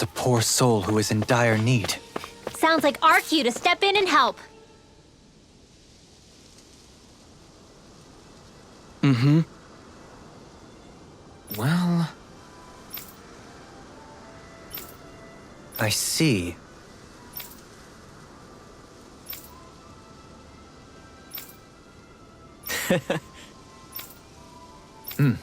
a poor soul who is in dire need. Sounds like our cue to step in and help. Mm-hmm. Well... I see. Hmm.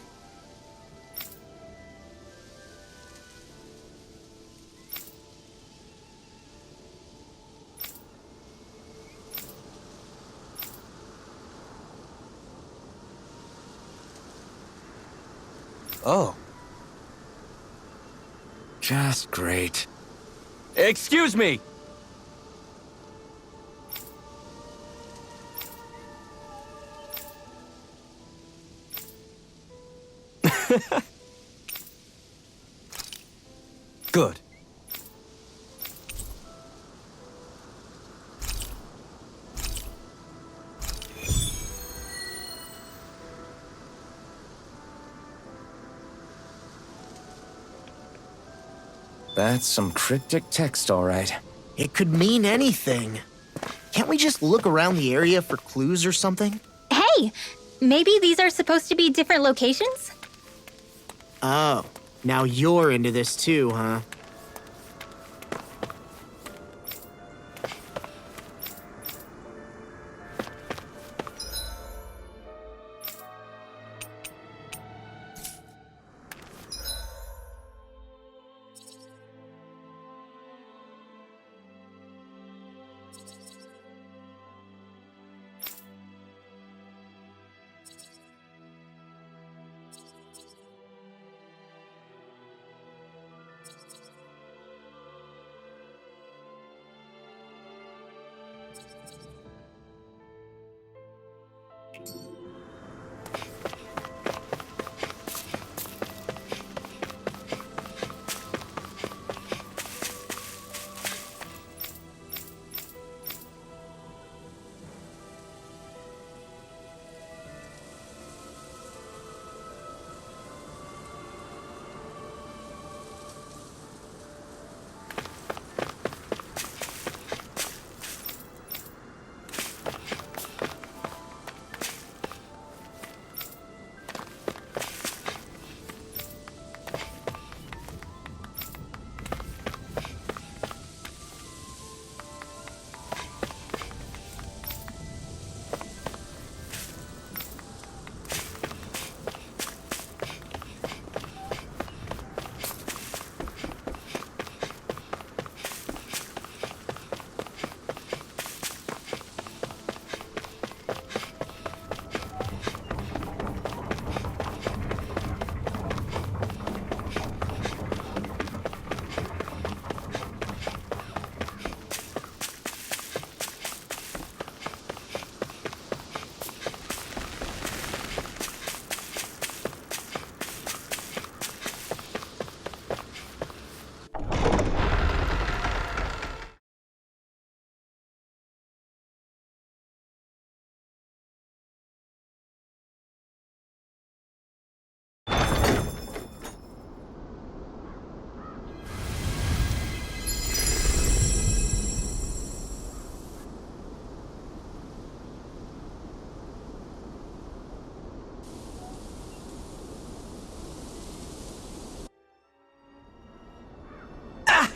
Oh. Just great. Excuse me! Good. That's some cryptic text, all right. It could mean anything. Can't we just look around the area for clues or something? Hey, maybe these are supposed to be different locations? Oh, now you're into this too, huh?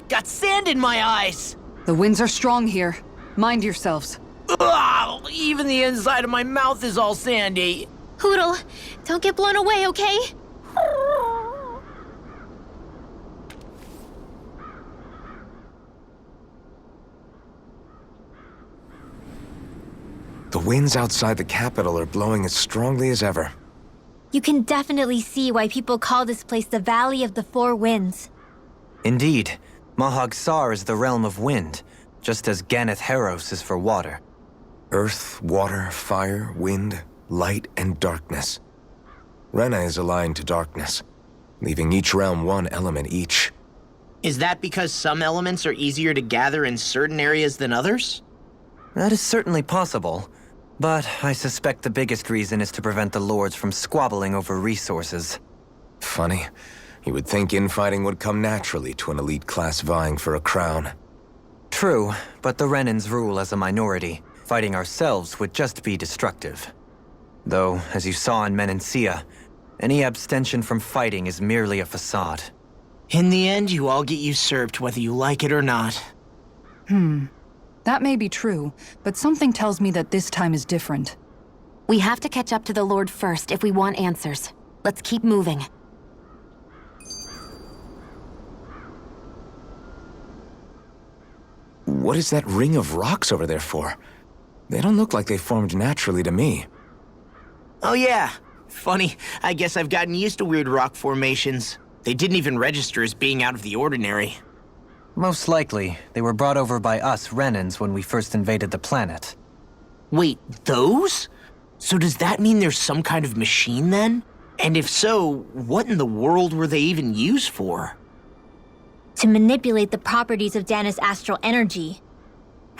Got sand in my eyes! The winds are strong here. Mind yourselves. Ugh, even the inside of my mouth is all sandy. Hoodle, don't get blown away, okay? The winds outside the capital are blowing as strongly as ever. You can definitely see why people call this place the Valley of the Four Winds. Indeed. Mahag Sar is the realm of wind, just as Ganeth Heros is for water. Earth, water, fire, wind, light, and darkness. Rena is aligned to darkness, leaving each realm one element each. Is that because some elements are easier to gather in certain areas than others? That is certainly possible, but I suspect the biggest reason is to prevent the lords from squabbling over resources. Funny. You would think infighting would come naturally to an elite class vying for a crown. True, but the Renans rule as a minority. Fighting ourselves would just be destructive. Though, as you saw in Menancia, any abstention from fighting is merely a facade. In the end, you all get usurped whether you like it or not. That may be true, but something tells me that this time is different. We have to catch up to the Lord first if we want answers. Let's keep moving. What is that ring of rocks over there for? They don't look like they formed naturally to me. Oh yeah. Funny, I guess I've gotten used to weird rock formations. They didn't even register as being out of the ordinary. Most likely, they were brought over by us Renans when we first invaded the planet. Wait, those? So does that mean there's some kind of machine then? And if so, what in the world were they even used for? To manipulate the properties of Dana's astral energy.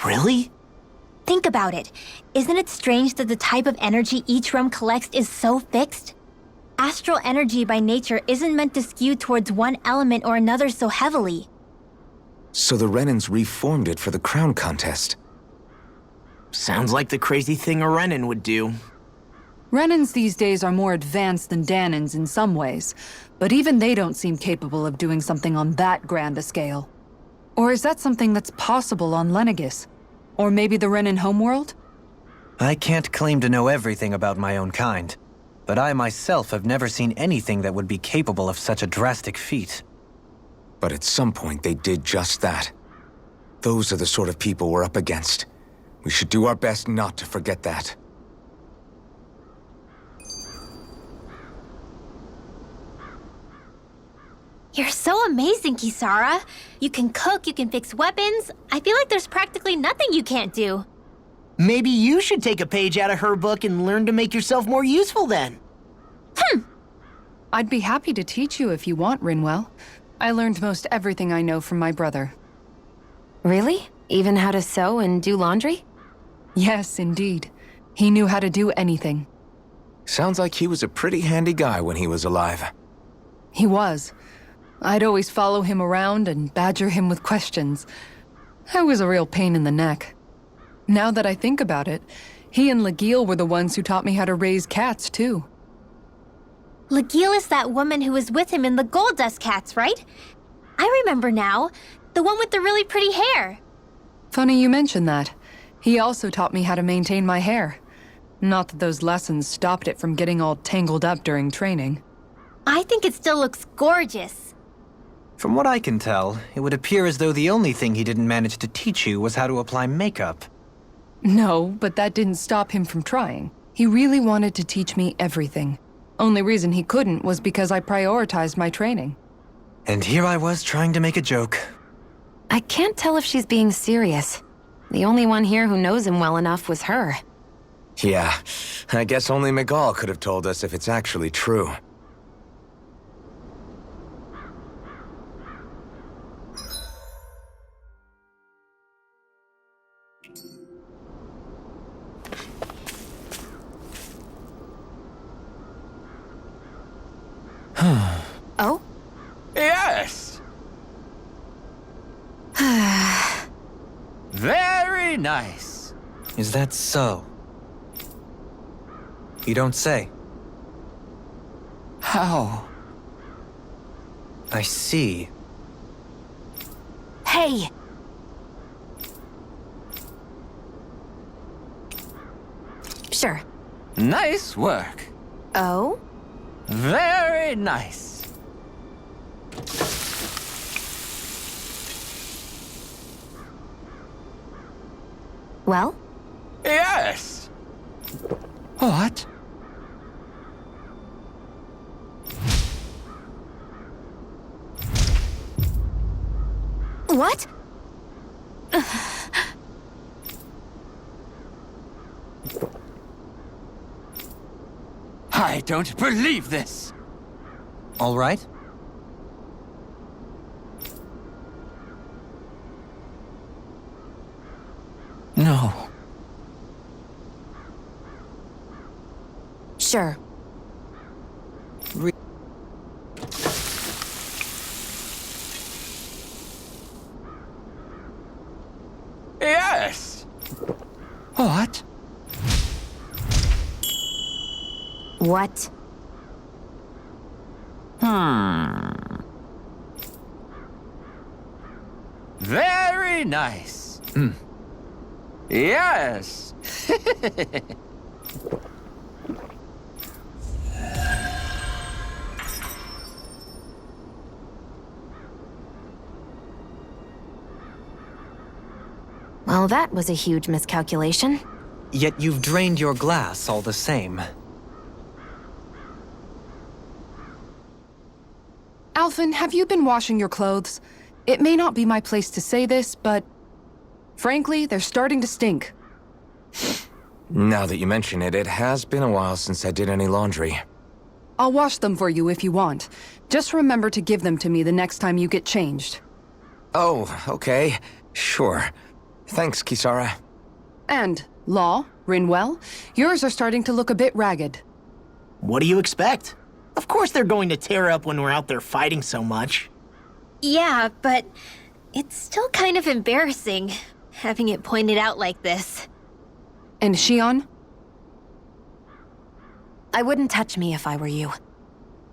Really? Think about it. Isn't it strange that the type of energy each realm collects is so fixed? Astral energy by nature isn't meant to skew towards one element or another so heavily. So the Renans reformed it for the crown contest. Sounds like the crazy thing a Renan would do. Renans these days are more advanced than Danans in some ways, but even they don't seem capable of doing something on that grand a scale. Or is that something that's possible on Lenegis? Or maybe the Renan homeworld? I can't claim to know everything about my own kind, but I myself have never seen anything that would be capable of such a drastic feat. But at some point they did just that. Those are the sort of people we're up against. We should do our best not to forget that. You're so amazing, Kisara. You can cook, you can fix weapons. I feel like there's practically nothing you can't do. Maybe you should take a page out of her book and learn to make yourself more useful then. I'd be happy to teach you if you want, Rinwell. I learned most everything I know from my brother. Really? Even how to sew and do laundry? Yes, indeed. He knew how to do anything. Sounds like he was a pretty handy guy when he was alive. He was. I'd always follow him around and badger him with questions. I was a real pain in the neck. Now that I think about it, he and Legil were the ones who taught me how to raise cats, too. Legil is that woman who was with him in the Gold Dust Cats, right? I remember now. The one with the really pretty hair. Funny you mention that. He also taught me how to maintain my hair. Not that those lessons stopped it from getting all tangled up during training. I think it still looks gorgeous. From what I can tell, it would appear as though the only thing he didn't manage to teach you was how to apply makeup. No, but that didn't stop him from trying. He really wanted to teach me everything. Only reason he couldn't was because I prioritized my training. And here I was trying to make a joke. I can't tell if she's being serious. The only one here who knows him well enough was her. Yeah, I guess only Miguel could have told us if it's actually true. Oh? Yes! Very nice. Is that so? You don't say. How? I see. Hey! Sure. Nice work. Oh? Very nice. Well? Yes. What? What? I don't believe this. All right? No. Sure. Yes! What? What? Very nice. Yes! Well, that was a huge miscalculation. Yet you've drained your glass all the same. Alphen, have you been washing your clothes? It may not be my place to say this, but frankly, they're starting to stink. Now that you mention it, it has been a while since I did any laundry. I'll wash them for you if you want. Just remember to give them to me the next time you get changed. Oh, okay. Sure. Thanks, Kisara. And, Law, Rinwell, yours are starting to look a bit ragged. What do you expect? Of course they're going to tear up when we're out there fighting so much. Yeah, but it's still kind of embarrassing, having it pointed out like this. And Shion? I wouldn't touch me if I were you.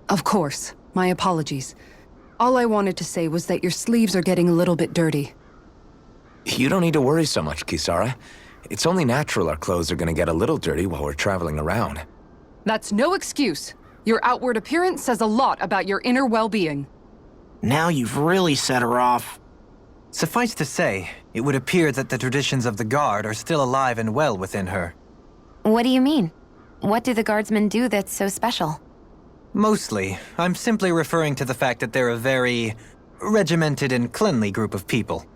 Of course. My apologies. All I wanted to say was that your sleeves are getting a little bit dirty. You don't need to worry so much, Kisara. It's only natural our clothes are gonna get a little dirty while we're traveling around. That's no excuse. Your outward appearance says a lot about your inner well-being. Now you've really set her off. Suffice to say, it would appear that the traditions of the Guard are still alive and well within her. What do you mean? What do the guardsmen do that's so special? Mostly, I'm simply referring to the fact that they're a very regimented and cleanly group of people.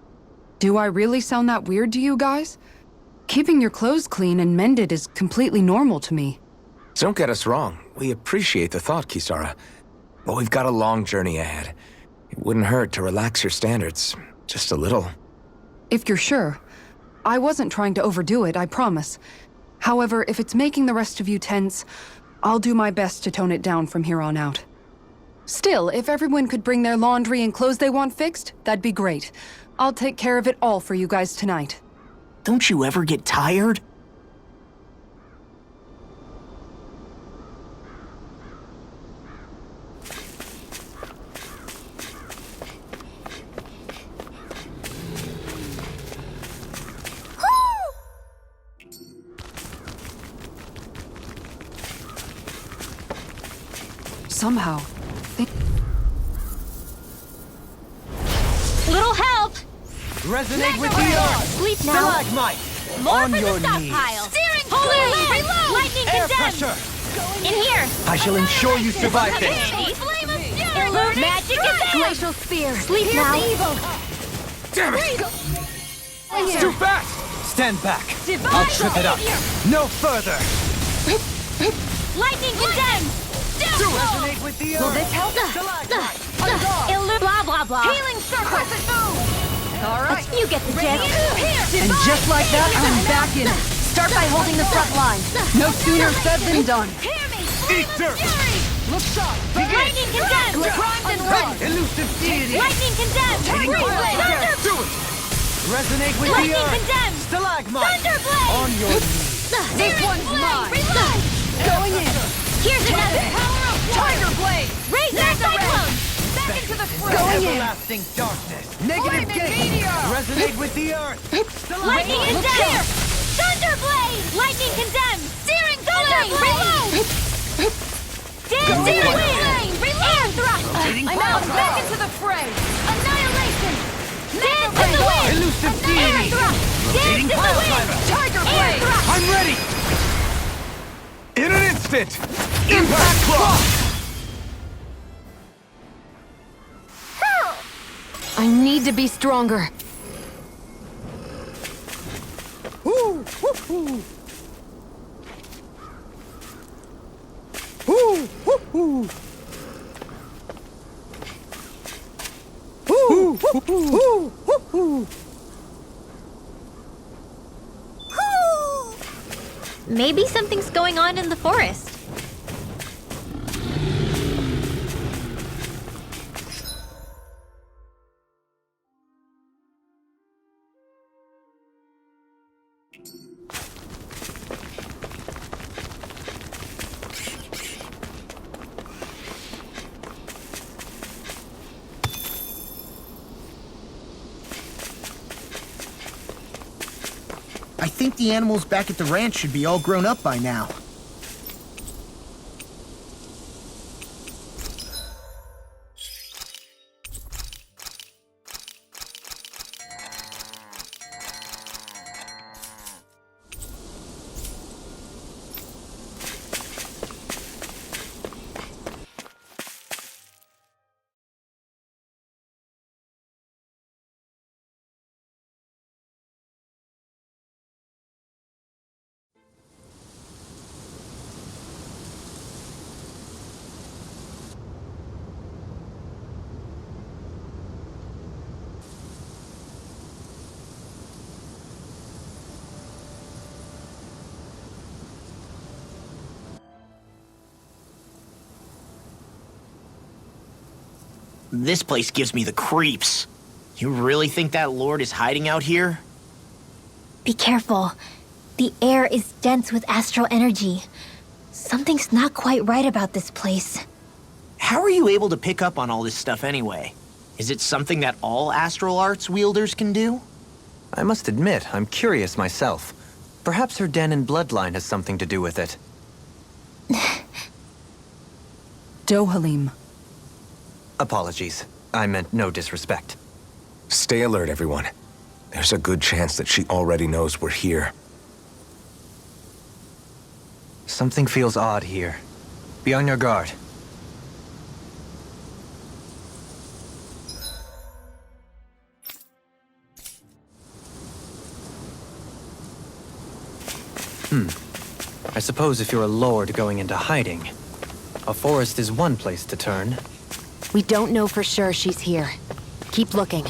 Do I really sound that weird to you guys? Keeping your clothes clean and mended is completely normal to me. Don't get us wrong. We appreciate the thought, Kisara. But we've got a long journey ahead. It wouldn't hurt to relax your standards. Just a little. If you're sure. I wasn't trying to overdo it, I promise. However, if it's making the rest of you tense, I'll do my best to tone it down from here on out. Still, if everyone could bring their laundry and clothes they want fixed, that'd be great. I'll take care of it all for you guys tonight. Don't you ever get tired? Somehow, Little help! Resonate with the earth! Sleep now. Stalagmite! More On for your the knees. stockpile! Steering clear! Reload! Lightning Air condemned! pressure! In here! I shall ensure you survive this! Illusion! Magic is Glacial Spear! Sleep now! Evil. Damn it! It's too fast! Stand back! I'll trip it up! No further! Lightning condemned! Resonate with the earth! Will this help? Blah blah blah! Healing circle! Alright, you get the gist! and just like that, I'm back in it. Start by holding the front line. No sooner said than done. Hear me! Eat dirt! Look sharp. Lightning condemned! Primed and ready. Elusive deity! Lightning condemned! Thunderblade! Do it! Resonate with the Lightning earth! condemned! Stalagmite! Thunderblade! On your knees! This one's mine. Reload! Going in. Here's another! Tiger Blade. Razor Cyclone! Back into the fray. Everlasting darkness! Negative Flaming gate! meteor. Resonate with the earth! Lightning Look condemned! Thunderblade! Lightning condemned! Steering Thunderblade! Reload! Steering Flame! Air thrust! I'm out. Back into the fray. Annihilation! Dance in the wind! Elusive Air deity! thrust! Dance in the wind! Tiger Air Blade. thrust! I'm ready! In an instant! Impact Claw! I need to be stronger. Maybe something's going on in the forest. I think the animals back at the ranch should be all grown up by now. This place gives me the creeps. You really think that lord is hiding out here? Be careful. The air is dense with astral energy. Something's not quite right about this place. How are you able to pick up on all this stuff anyway? Is it something that all astral arts wielders can do? I must admit, I'm curious myself. Perhaps her den and bloodline has something to do with it. Dohalim. Apologies. I meant no disrespect. Stay alert, everyone. There's a good chance that she already knows we're here. Something feels odd here. Be on your guard. I suppose if you're a lord going into hiding, a forest is one place to turn. We don't know for sure she's here. Keep looking.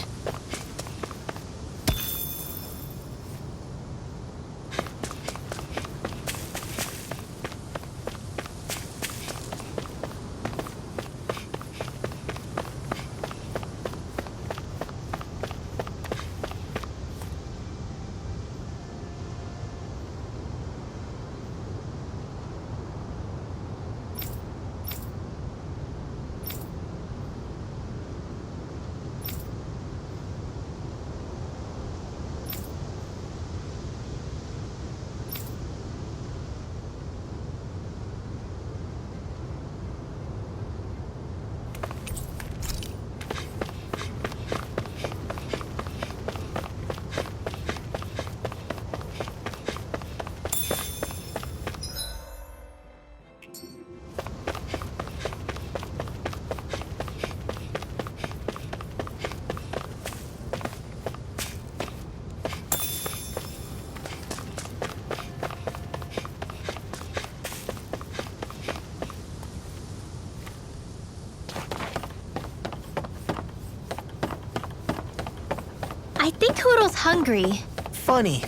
I think Hoodle's hungry. Funny.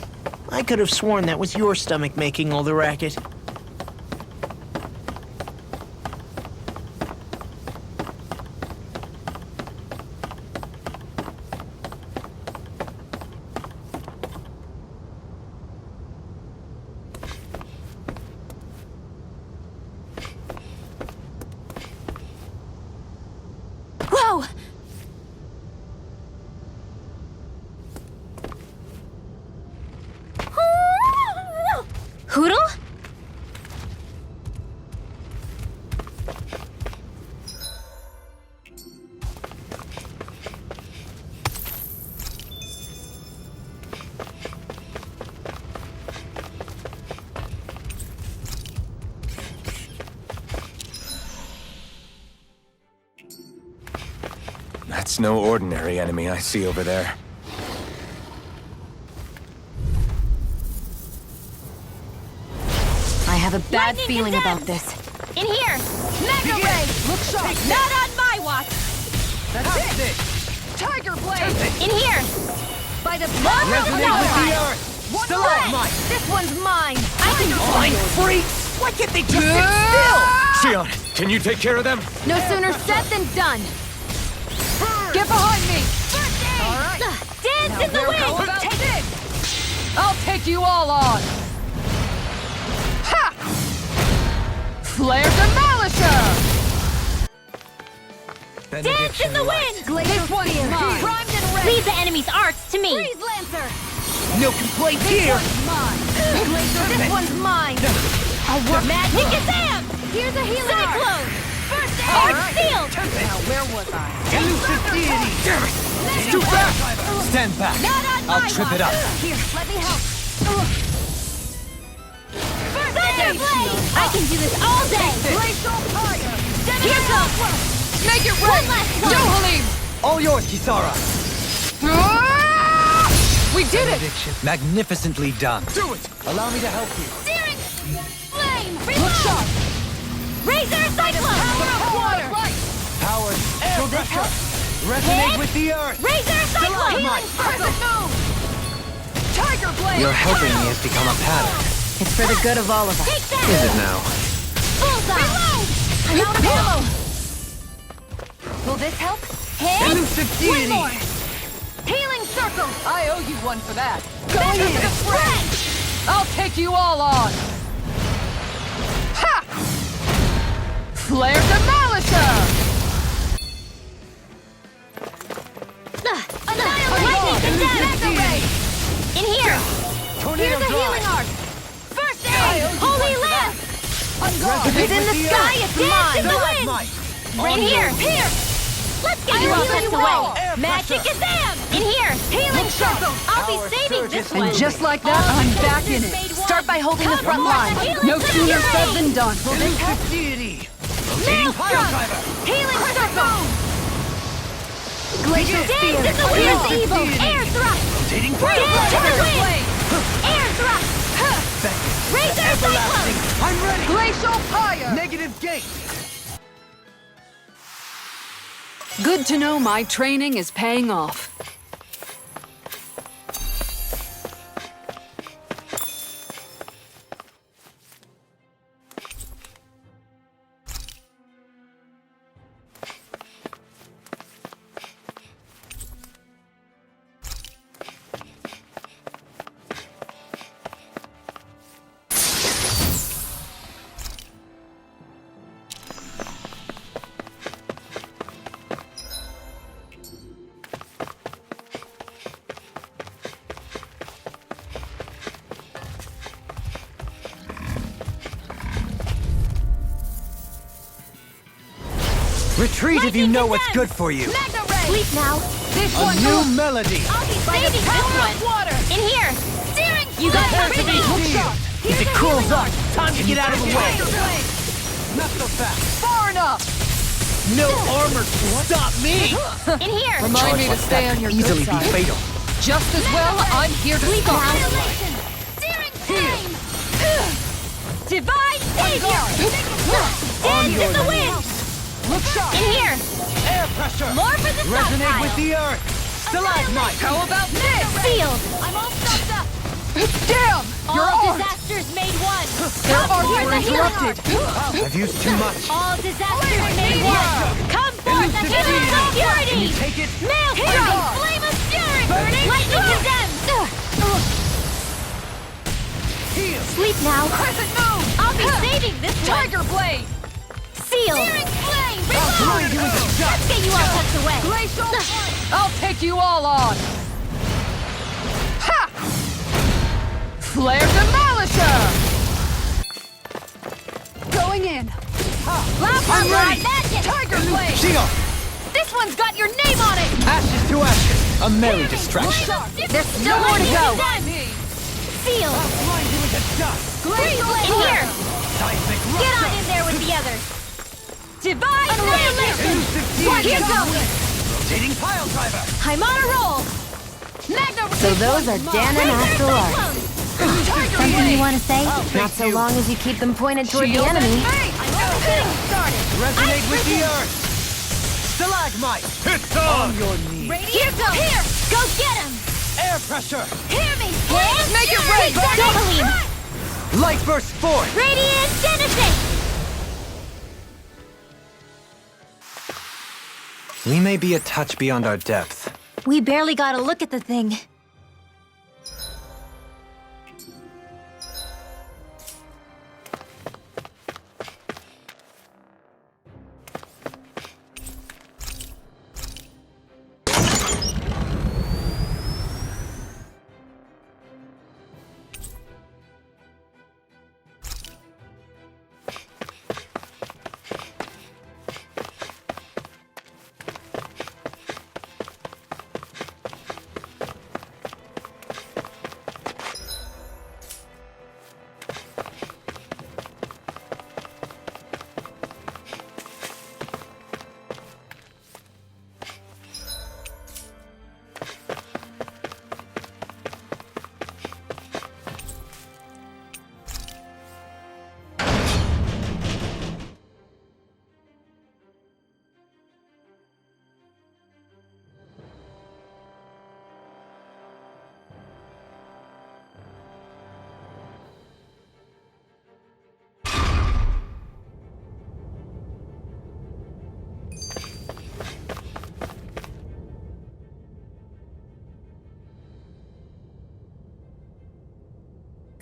I could have sworn that was your stomach making all the racket. Whoa! Hoodle? That's no ordinary enemy I see over there. I have a bad Lightning feeling condemned. about this. In here! Mega Ray! Look sharp! Not on my watch! That's it! Tiger Blade! In here! By the Resonate with the earth! Stalagmite! This one's mine! I can Blind freaks! Why can't they just sit still? Sion, can you take care of them? No sooner said than done! Get behind me! Dance in the wind! Take it! I'll take take you all on! Ha! Flare Demolisher! Dance in the wind! This one's mine! Primed and ready! Leave the enemy's arts to me! Freeze Lancer! No complaints here! Glacier, this one's mine! I'll work Magic Gazam! Here's a healing Cyclone! First Arch Field! Now, where was I? Elusive deity! It's too fast! Stand back! Not on I'll my trip watch. it up. Here, let me help. First Thunder Blade! I can do this all day! Glacial Fire! Here goes! Make it One rain! last one. Johalim! All yours, Kisara. We did it! Magnificently done. Do it! Allow me to help you. Steering! Flame! Look Reload! sharp! Razor Cyclone! Power of water! Power. Will this help? Resonate Hit. with the earth. Razor Cyclone! Stalagmite. Crescent Moon! Tiger Blade! Your helping me has become a pattern. It's for the good of all of us. Take that! Is it now? Bullseye! Reload! I'm out of ammo! Will this help? Hit! Elusive One deity! more! Healing Circle! I owe you one for that. Go Back in! to the front! I'll take you all on! Ha! Flare Demolisher! Lightning Condemn! In here! Tornado Here's a drive. healing arc! First aid! Holy Lamp! Resonate It's in with the the sky! earth. It's mine! In the wind! Stalagmite. In here! Here! Let's get you all tucked away! Air Magic pressure. Gazam! In here! Healing Circle! I'll Power be saving surges this one! And just like that, I'm back in it. Start by holding the front line. No sooner said than done. Elusive deity! Rotating pile Maelstrom! driver! Healing Circle! Glacial Dance Spear. in the wind! Evil! Air Thrust! Rotating Dance pile in driver! the wind! Air Thrust! Razor Cyclone! I'm ready! Glacial Fire! Negative gate! Good to know my training is paying off. Retreat if you know what's good for you. Magna Ray! Sleep now! This A one! new melody. I'll be saving this one! Water! In here! Steering! You got everything! If it cools off, time to get out of the way! Not so fast. Far enough! No armor can stop me! In here! Remind me to stay on your good Easily be side. fatal. Just as well, I'm here to Sleep stop. now! Steering flame! Divine Savior! Dance in the wind! Look sharp! In here! Air pressure. More for the Resonate stockpile! with the earth. Stalagmite. How about this? Sealed! I'm all stocked up! Damn! You're All on! disasters made one! Their Come arts for were the healing interrupted. arc! I've used too much. All disasters made one! Come forth, the healing of purity! Take it. Maelstrom! Flame of fury! Burning! Lightning condemned! Heal. Sleep now! Crescent Moon! I'll be saving this one! Tiger Blade! Sealed! Searing flame! blind you Reload! with the Let's get you all tucked away! Glacial! I'll take you all on! Ha! Flare Demolisher! Going in! Lava Ride Magic! Tiger Blade! Shield. This one's got your name on it! Ashes to ashes. A merry distraction. There's still more to go! Sealed! Blind you with the dust. In here! Seismic Get on rupture. in there with the others! Divine Savior! Elusive Here deity. goes! Rotating pile driver. I'm on a roll! Magna So those are Dan and Astral Arts. Something you want to say? Not so long as you keep them pointed toward the Shield and enemy. fate! I'm just getting started! Resonate with the earth. Stalagmite. Hit on your knees. Here goes! Here! Go get him! Air pressure. Hear me! Make it rain! Johalim! Light burst forth. Radiant Denison! We may be a touch beyond our depth. We barely got a look at the thing.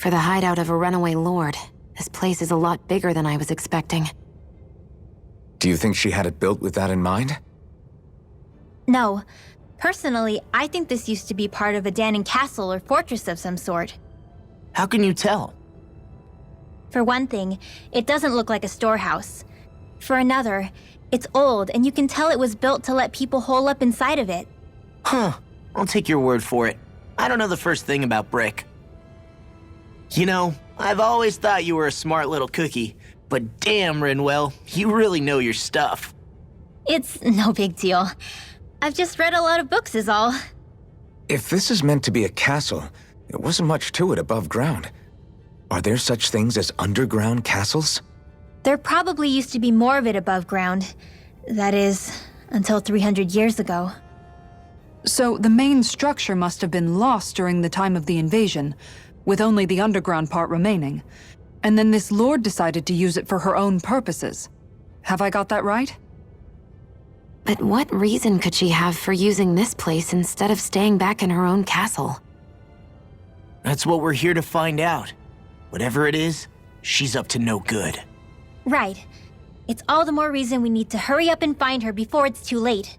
For the hideout of a runaway lord, this place is a lot bigger than I was expecting. Do you think she had it built with that in mind? No. Personally, I think this used to be part of a Danon castle or fortress of some sort. How can you tell? For one thing, it doesn't look like a storehouse. For another, it's old and you can tell it was built to let people hole up inside of it. Huh. I'll take your word for it. I don't know the first thing about brick. You know, I've always thought you were a smart little cookie, but damn, Rinwell, you really know your stuff. It's no big deal. I've just read a lot of books is all. If this is meant to be a castle, there wasn't much to it above ground. Are there such things as underground castles? There probably used to be more of it above ground. That is, until 300 years ago. So the main structure must have been lost during the time of the invasion, with only the underground part remaining. And then this lord decided to use it for her own purposes. Have I got that right? But what reason could she have for using this place instead of staying back in her own castle? That's what we're here to find out. Whatever it is, she's up to no good. Right. It's all the more reason we need to hurry up and find her before it's too late.